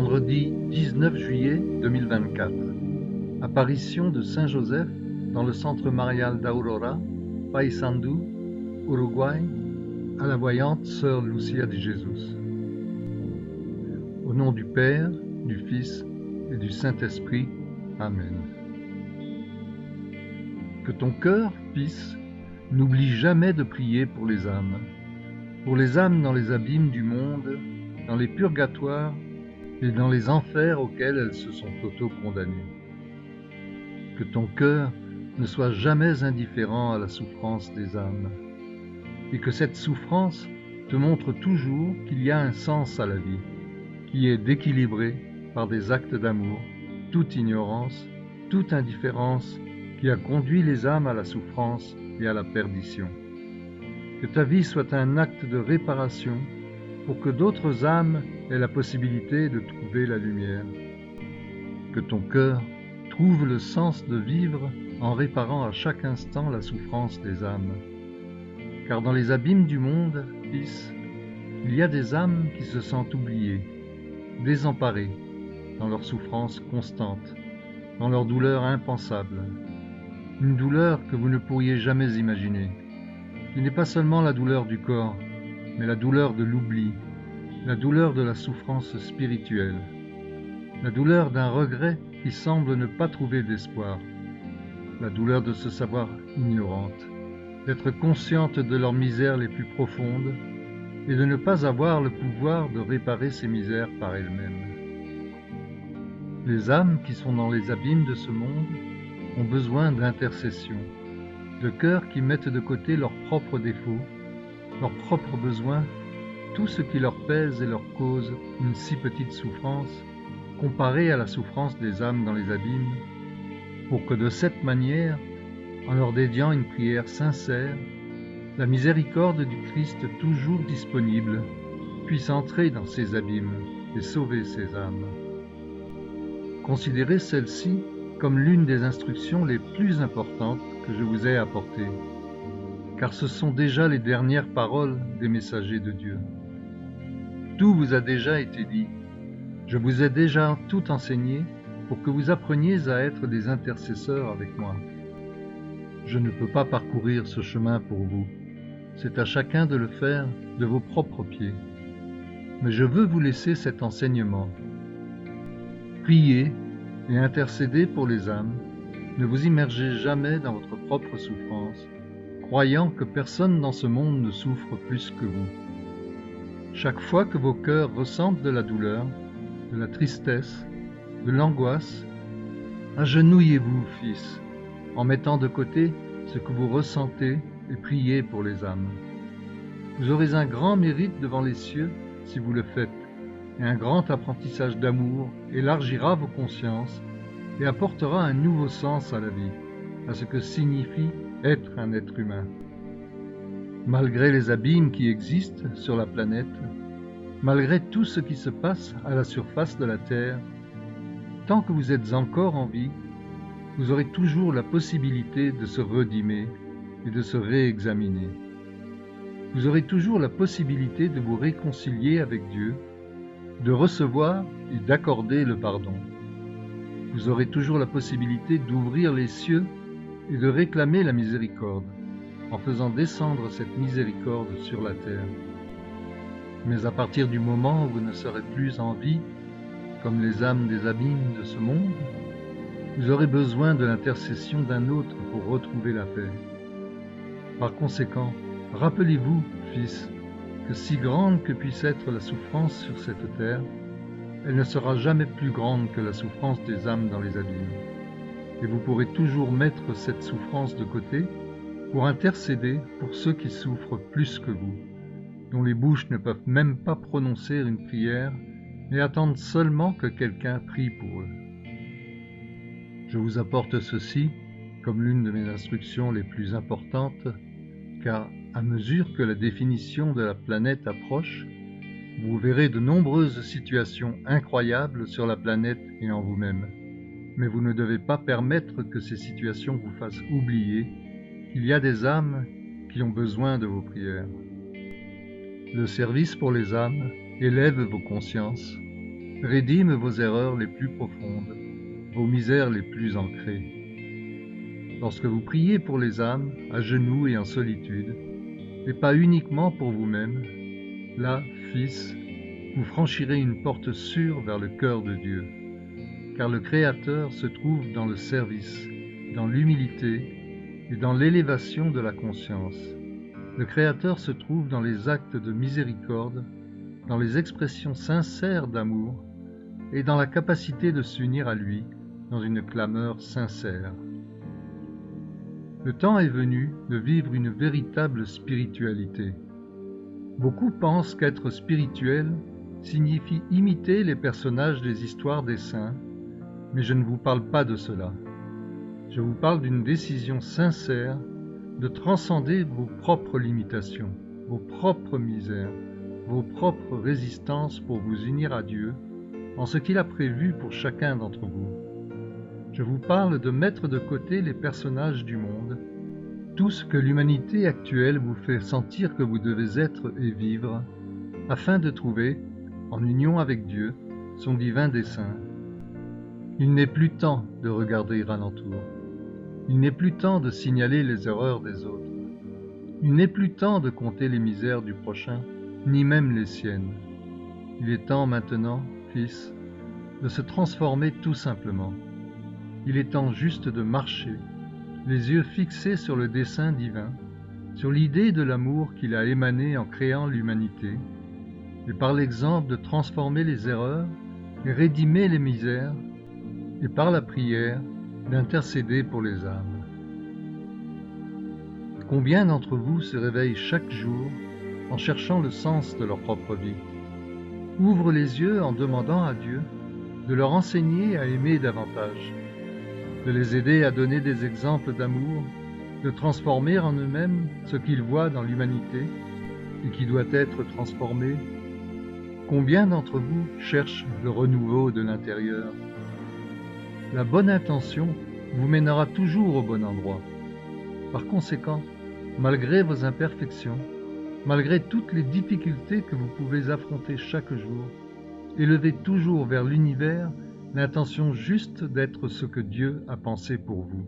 Vendredi 19 juillet 2024. Apparition de Saint Joseph dans le centre marial d'Aurora, Paysandú, Uruguay, à la voyante sœur Lucia de Jesus. Au nom du Père, du Fils et du Saint-Esprit. Amen. Que ton cœur, Fils, n'oublie jamais de prier pour les âmes dans les abîmes du monde, dans les purgatoires et dans les enfers auxquels elles se sont auto-condamnées. Que ton cœur ne soit jamais indifférent à la souffrance des âmes, et que cette souffrance te montre toujours qu'il y a un sens à la vie, qui est d'équilibrer par des actes d'amour toute ignorance, toute indifférence qui a conduit les âmes à la souffrance et à la perdition. Que ta vie soit un acte de réparation pour que d'autres âmes aient la possibilité de trouver la lumière. Que ton cœur trouve le sens de vivre en réparant à chaque instant la souffrance des âmes. Car dans les abîmes du monde, Fils, il y a des âmes qui se sentent oubliées, désemparées, dans leur souffrance constante, dans leur douleur impensable. Une douleur que vous ne pourriez jamais imaginer, qui n'est pas seulement la douleur du corps, mais la douleur de l'oubli, la douleur de la souffrance spirituelle, la douleur d'un regret qui semble ne pas trouver d'espoir, la douleur de se savoir ignorante, d'être consciente de leurs misères les plus profondes et de ne pas avoir le pouvoir de réparer ces misères par elles-mêmes. Les âmes qui sont dans les abîmes de ce monde ont besoin d'intercession, de cœurs qui mettent de côté leurs propres défauts, leurs propres besoins, tout ce qui leur pèse et leur cause une si petite souffrance, comparée à la souffrance des âmes dans les abîmes, pour que de cette manière, en leur dédiant une prière sincère, la miséricorde du Christ toujours disponible puisse entrer dans ces abîmes et sauver ces âmes. Considérez celle-ci comme l'une des instructions les plus importantes que je vous ai apportées, car ce sont déjà les dernières paroles des messagers de Dieu. Tout vous a déjà été dit, je vous ai déjà tout enseigné pour que vous appreniez à être des intercesseurs avec moi. Je ne peux pas parcourir ce chemin pour vous, c'est à chacun de le faire de vos propres pieds. Mais je veux vous laisser cet enseignement. Priez et intercédez pour les âmes, ne vous immergez jamais dans votre propre souffrance, croyant que personne dans ce monde ne souffre plus que vous. Chaque fois que vos cœurs ressentent de la douleur, de la tristesse, de l'angoisse, agenouillez-vous, Fils, en mettant de côté ce que vous ressentez et priez pour les âmes. Vous aurez un grand mérite devant les cieux si vous le faites, et un grand apprentissage d'amour élargira vos consciences et apportera un nouveau sens à la vie, à ce que signifie être un être humain. Malgré les abîmes qui existent sur la planète, malgré tout ce qui se passe à la surface de la Terre, tant que vous êtes encore en vie, vous aurez toujours la possibilité de se redimer et de se réexaminer. Vous aurez toujours la possibilité de vous réconcilier avec Dieu, de recevoir et d'accorder le pardon. Vous aurez toujours la possibilité d'ouvrir les cieux et de réclamer la miséricorde, en faisant descendre cette miséricorde sur la terre. Mais à partir du moment où vous ne serez plus en vie, comme les âmes des abîmes de ce monde, vous aurez besoin de l'intercession d'un autre pour retrouver la paix. Par conséquent, rappelez-vous, Fils, que si grande que puisse être la souffrance sur cette terre, elle ne sera jamais plus grande que la souffrance des âmes dans les abîmes. Et vous pourrez toujours mettre cette souffrance de côté pour intercéder pour ceux qui souffrent plus que vous, dont les bouches ne peuvent même pas prononcer une prière et attendent seulement que quelqu'un prie pour eux. Je vous apporte ceci comme l'une de mes instructions les plus importantes, car à mesure que la définition de la planète approche, vous verrez de nombreuses situations incroyables sur la planète et en vous-même. Mais vous ne devez pas permettre que ces situations vous fassent oublier qu'il y a des âmes qui ont besoin de vos prières. Le service pour les âmes élève vos consciences, rédime vos erreurs les plus profondes, vos misères les plus ancrées. Lorsque vous priez pour les âmes, à genoux et en solitude, et pas uniquement pour vous-même, là, Fils, vous franchirez une porte sûre vers le cœur de Dieu, car le Créateur se trouve dans le service, dans l'humilité et dans l'élévation de la conscience. Le Créateur se trouve dans les actes de miséricorde, dans les expressions sincères d'amour et dans la capacité de s'unir à lui dans une clameur sincère. Le temps est venu de vivre une véritable spiritualité. Beaucoup pensent qu'être spirituel signifie imiter les personnages des histoires des saints, mais je ne vous parle pas de cela. Je vous parle d'une décision sincère de transcender vos propres limitations, vos propres misères, vos propres résistances pour vous unir à Dieu en ce qu'il a prévu pour chacun d'entre vous. Je vous parle de mettre de côté les personnages du monde, tout ce que l'humanité actuelle vous fait sentir que vous devez être et vivre, afin de trouver, en union avec Dieu, son divin dessein. Il n'est plus temps de regarder alentour. Il n'est plus temps de signaler les erreurs des autres. Il n'est plus temps de compter les misères du prochain, ni même les siennes. Il est temps maintenant, Fils, de se transformer tout simplement. Il est temps juste de marcher, les yeux fixés sur le dessein divin, sur l'idée de l'amour qu'il a émané en créant l'humanité, et par l'exemple de transformer les erreurs et rédimer les misères, et par la prière d'intercéder pour les âmes. Combien d'entre vous se réveillent chaque jour en cherchant le sens de leur propre vie, ouvrent les yeux en demandant à Dieu de leur enseigner à aimer davantage, de les aider à donner des exemples d'amour, de transformer en eux-mêmes ce qu'ils voient dans l'humanité et qui doit être transformé? Combien d'entre vous cherchent le renouveau de l'intérieur? La bonne intention vous mènera toujours au bon endroit. Par conséquent, malgré vos imperfections, malgré toutes les difficultés que vous pouvez affronter chaque jour, élevez toujours vers l'univers l'intention juste d'être ce que Dieu a pensé pour vous.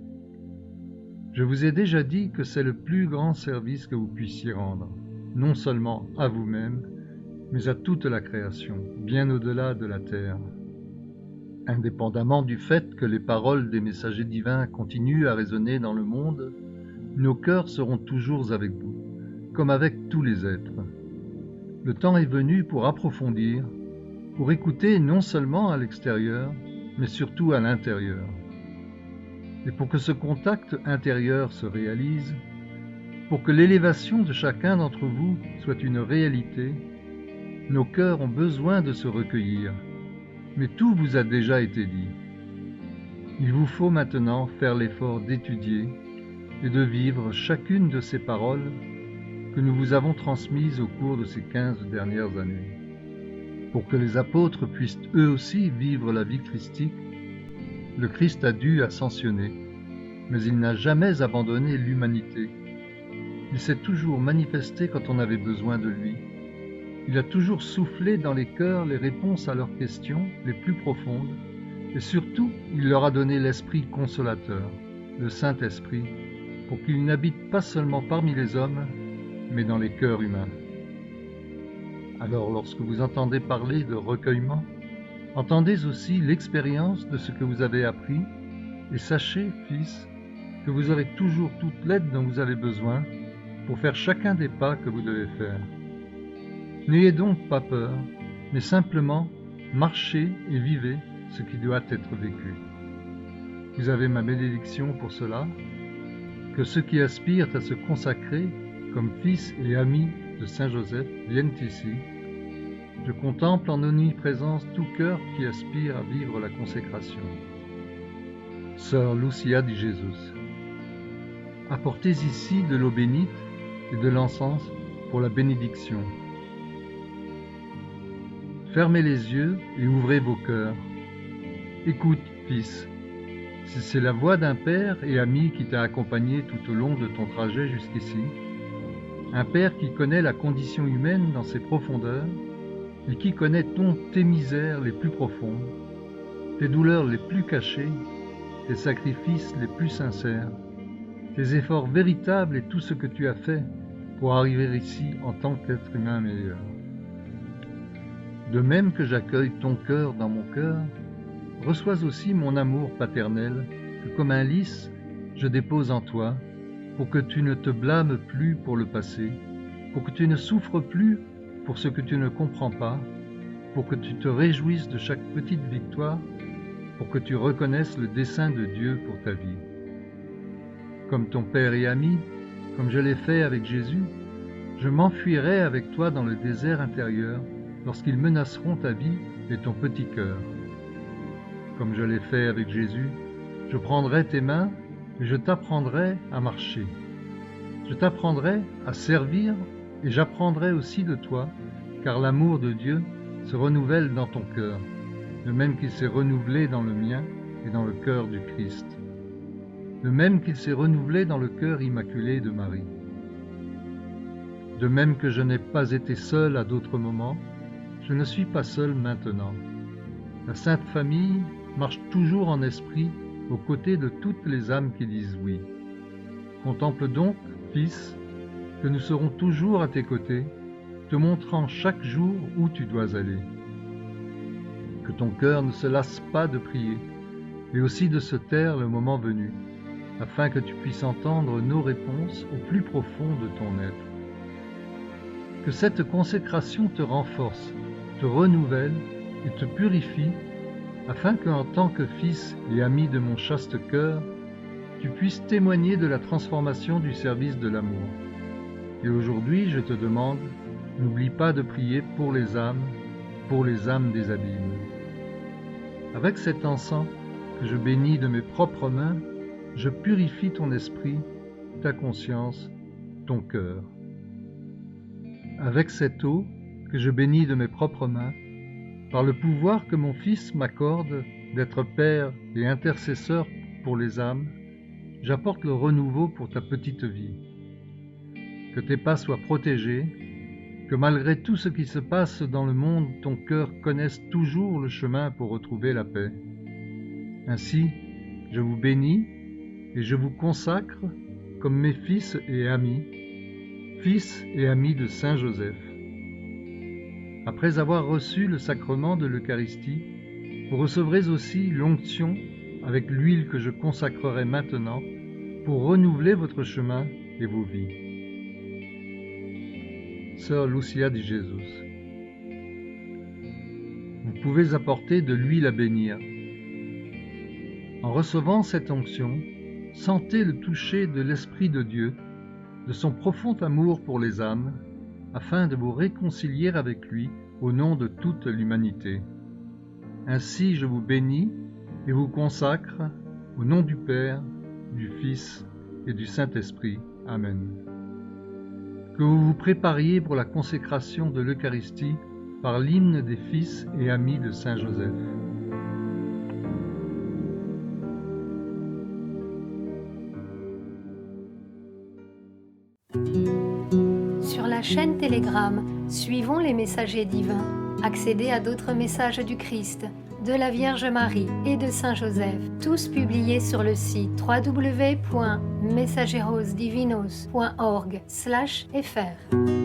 Je vous ai déjà dit que c'est le plus grand service que vous puissiez rendre, non seulement à vous-même, mais à toute la création, bien au-delà de la terre. Indépendamment du fait que les paroles des messagers divins continuent à résonner dans le monde, nos cœurs seront toujours avec vous, comme avec tous les êtres. Le temps est venu pour approfondir, pour écouter non seulement à l'extérieur, mais surtout à l'intérieur. Et pour que ce contact intérieur se réalise, pour que l'élévation de chacun d'entre vous soit une réalité, nos cœurs ont besoin de se recueillir, mais tout vous a déjà été dit. Il vous faut maintenant faire l'effort d'étudier et de vivre chacune de ces paroles que nous vous avons transmises au cours de ces 15 dernières années. Pour que les apôtres puissent eux aussi vivre la vie christique, le Christ a dû ascensionner, mais il n'a jamais abandonné l'humanité. Il s'est toujours manifesté quand on avait besoin de lui. Il a toujours soufflé dans les cœurs les réponses à leurs questions les plus profondes, et surtout, il leur a donné l'Esprit consolateur, le Saint-Esprit, pour qu'il n'habite pas seulement parmi les hommes, mais dans les cœurs humains. Alors, lorsque vous entendez parler de recueillement, entendez aussi l'expérience de ce que vous avez appris, et sachez, Fils, que vous aurez toujours toute l'aide dont vous avez besoin pour faire chacun des pas que vous devez faire. N'ayez donc pas peur, mais simplement marchez et vivez ce qui doit être vécu. Vous avez ma bénédiction pour cela, que ceux qui aspirent à se consacrer comme fils et amis de Saint Joseph viennent ici. Je contemple en omniprésence tout cœur qui aspire à vivre la consécration. Sœur Lucia di Jesus. Apportez ici de l'eau bénite et de l'encens pour la bénédiction. Fermez les yeux et ouvrez vos cœurs. Écoute, Fils, si c'est la voix d'un père et ami qui t'a accompagné tout au long de ton trajet jusqu'ici, un père qui connaît la condition humaine dans ses profondeurs, et qui connaît tes misères les plus profondes, tes douleurs les plus cachées, tes sacrifices les plus sincères, tes efforts véritables et tout ce que tu as fait pour arriver ici en tant qu'être humain meilleur. De même que j'accueille ton cœur dans mon cœur, reçois aussi mon amour paternel que comme un lys, je dépose en toi pour que tu ne te blâmes plus pour le passé, pour que tu ne souffres plus pour ce que tu ne comprends pas, pour que tu te réjouisses de chaque petite victoire, pour que tu reconnaisses le dessein de Dieu pour ta vie. Comme ton Père et ami, comme je l'ai fait avec Jésus, je m'enfuirai avec toi dans le désert intérieur lorsqu'ils menaceront ta vie et ton petit cœur. Comme je l'ai fait avec Jésus, je prendrai tes mains et je t'apprendrai à marcher. Je t'apprendrai à servir et j'apprendrai aussi de toi, car l'amour de Dieu se renouvelle dans ton cœur, de même qu'il s'est renouvelé dans le mien et dans le cœur du Christ, de même qu'il s'est renouvelé dans le cœur immaculé de Marie. De même que je n'ai pas été seul à d'autres moments, je ne suis pas seul maintenant. La Sainte Famille marche toujours en esprit aux côtés de toutes les âmes qui disent oui. Contemple donc, Fils, que nous serons toujours à tes côtés, te montrant chaque jour où tu dois aller. Que ton cœur ne se lasse pas de prier, mais aussi de se taire le moment venu, afin que tu puisses entendre nos réponses au plus profond de ton être. Que cette consécration te renforce, te renouvelle et te purifie, afin qu'en tant que fils et ami de mon chaste cœur, tu puisses témoigner de la transformation du service de l'amour. Et aujourd'hui, je te demande, n'oublie pas de prier pour les âmes des abîmes. Avec cet encens que je bénis de mes propres mains, je purifie ton esprit, ta conscience, ton cœur. Avec cette eau que je bénis de mes propres mains, par le pouvoir que mon Fils m'accorde d'être Père et intercesseur pour les âmes, j'apporte le renouveau pour ta petite vie. Que tes pas soient protégés, que malgré tout ce qui se passe dans le monde, ton cœur connaisse toujours le chemin pour retrouver la paix. Ainsi, je vous bénis et je vous consacre comme mes fils et amis de Saint Joseph. Après avoir reçu le sacrement de l'Eucharistie, vous recevrez aussi l'onction avec l'huile que je consacrerai maintenant pour renouveler votre chemin et vos vies. Sœur Lucia di Jesus, vous pouvez apporter de l'huile à bénir. En recevant cette onction, sentez le toucher de l'Esprit de Dieu, de son profond amour pour les âmes, afin de vous réconcilier avec lui au nom de toute l'humanité. Ainsi je vous bénis et vous consacre au nom du Père, du Fils et du Saint-Esprit. Amen. Que vous vous prépariez pour la consécration de l'Eucharistie par l'hymne des fils et amis de Saint Joseph. Sur la chaîne Telegram, suivons les messagers divins. Accédez à d'autres messages du Christ, de la Vierge Marie et de Saint Joseph, tous publiés sur le site www.mensagerosdivinos.org/fr.